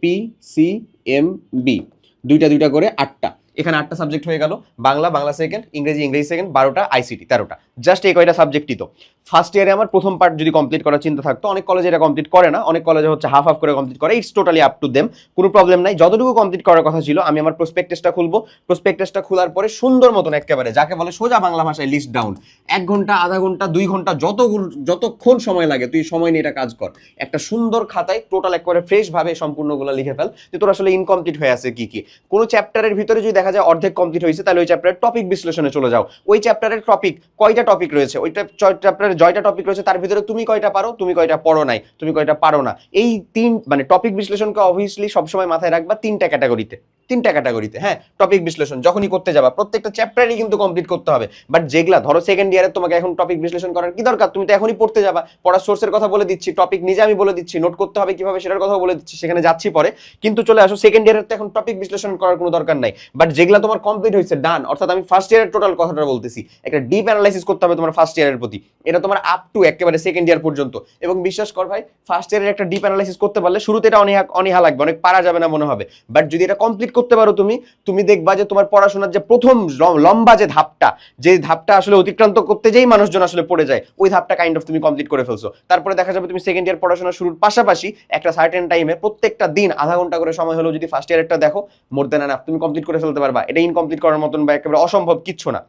P C M B, দুইটা দুইটা করে 8টা, এখানে 8টা সাবজেক্ট হয়ে গেল। বাংলা, বাংলা সেকেন্ড, ইংরেজি, ইংরেজি সেকেন্ড, 12টা, আইসিটি 13টা। জাস্ট এই কয়টা সাবজেক্টই তো। ফার্স্ট ইয়ারে আমার প্রথম পার্ট যদি কমপ্লিট করার চিন্তা থাকতো, অনেক কলেজে এটা কমপ্লিট করে না, অনেক কলেজে হচ্ছে হাফ হাফ করে কমপ্লিট করে, it's totally up to them, কোনো প্রবলেম নাই। যতটুকু কমপ্লিট করার কথা ছিল, আমি আমার প্রসপেক্টাসটা খুলবো, প্রসপেক্টাসটা খোলার পরে সুন্দর মতন একেবারে যাকে বলে সোজা বাংলা ভাষায় লিস্ট ডাউন, 1 ঘন্টা, আধা ঘন্টা, 2 ঘন্টা, যতক্ষণ সময় লাগে তুই সময় নিয়ে এটা কাজ কর। একটা সুন্দর খাতায় টোটাল একবারে ফ্রেশ ভাবে সম্পূর্ণগুলো লিখে ফেল যে তোর আসলে ইনকমপ্লিট হয়ে আছে কি কি। কোনো চ্যাপ্টারের ভিতরে যদি দেখা যায় অর্ধেক কমপ্লিট হয়েছে, তাহলে ওই চ্যাপ্টারের টপিক বিশ্লেষণে চলে যাও। ওই চ্যাপ্টারের টপিক কয়টা টপিক রয়েছে, ওইটা চ্যাপ্টারের জয়টা টপিক রয়েছে, তার ভিতরে তুমি কয়টা পারো, তুমি কয়টা পড়ো নাই, তুমি কয়টা পারো না। এই তিন মানে টপিক বিশ্লেষণকে অবভিয়াসলি সবসময় মাথায় রাখবা 3টা ক্যাটাগরিতে, 3টা ক্যাটাগরিতে। হ্যাঁ, টপিক বিশ্লেষণ যখনই করতে যাবা প্রত্যেকটা চ্যাপ্টারই কিন্তু কমপ্লিট করতে হবে। বাট যেগুলা ধরো সেকেন্ড ইয়ারে তোমাকে এখন টপিক বিশ্লেষণ করার কি দরকার, তুমি তো এখনই পড়তে যাবা, পড়ার সোর্সের কথা বলে দিচ্ছি, টপিক নিজে আমি বলে দিচ্ছি, নোট করতে হবে কিভাবে সেটার কথা বলে দিচ্ছি, সেখানে যাচ্ছি পরে। কিন্তু চলে আসো সেকেন্ড ইয়ারের তো এখন টপিক বিশ্লেষণ করার কোনো দরকার নাই। বাট যেগুলা তোমার কমপ্লিট হয়েছে, ডান, অর্থাৎ আমি ফার্স্ট ইয়ারের টোটাল কথাটা বলতেছি, একটা ডিপ অ্যানালাইসিস করতে হবে তোমার ফার্স্ট ইয়ারের প্রতি। এটা তোমার আপ টু একেবারে সেকেন্ড ইয়ার পর্যন্ত। এবং বিশ্বাস কর ভাই, ফার্স্ট ইয়ারের একটা ডিপ অ্যানালাইসিস করতে পারলে শুরুতে এটা অনীহা লাগবে, অনেক পারা যাবে না মনে হবে। বাট যদি এটা কমপ্লিট করতে পারো তুমি দেখবা যে তোমার পড়াশোনার যে প্রথম লম্বা যে ধাপটা আসলে অতিক্রান্ত করতে যেই মানুষজন আসলে পড়ে যায়, ওই ধাপটা কাইন্ড অফ তুমি কমপ্লিট করে ফেলছো। তারপরে দেখা যাবে তুমি সেকেন্ড ইয়ার পড়াশোনা শুরুর পাশাপাশি একটা সার্টেন টাইমে প্রত্যেকটা দিন আধা ঘন্টা করে সময় হলো যদি ফার্স্ট ইয়ারেরটা দেখো, মোর দেন এনাফ, তুমি কমপ্লিট করে ফেলতে পারবা। এটা ইনকমপ্লিট করার মতন বা একেবারে অসম্ভব কিচ্ছু না।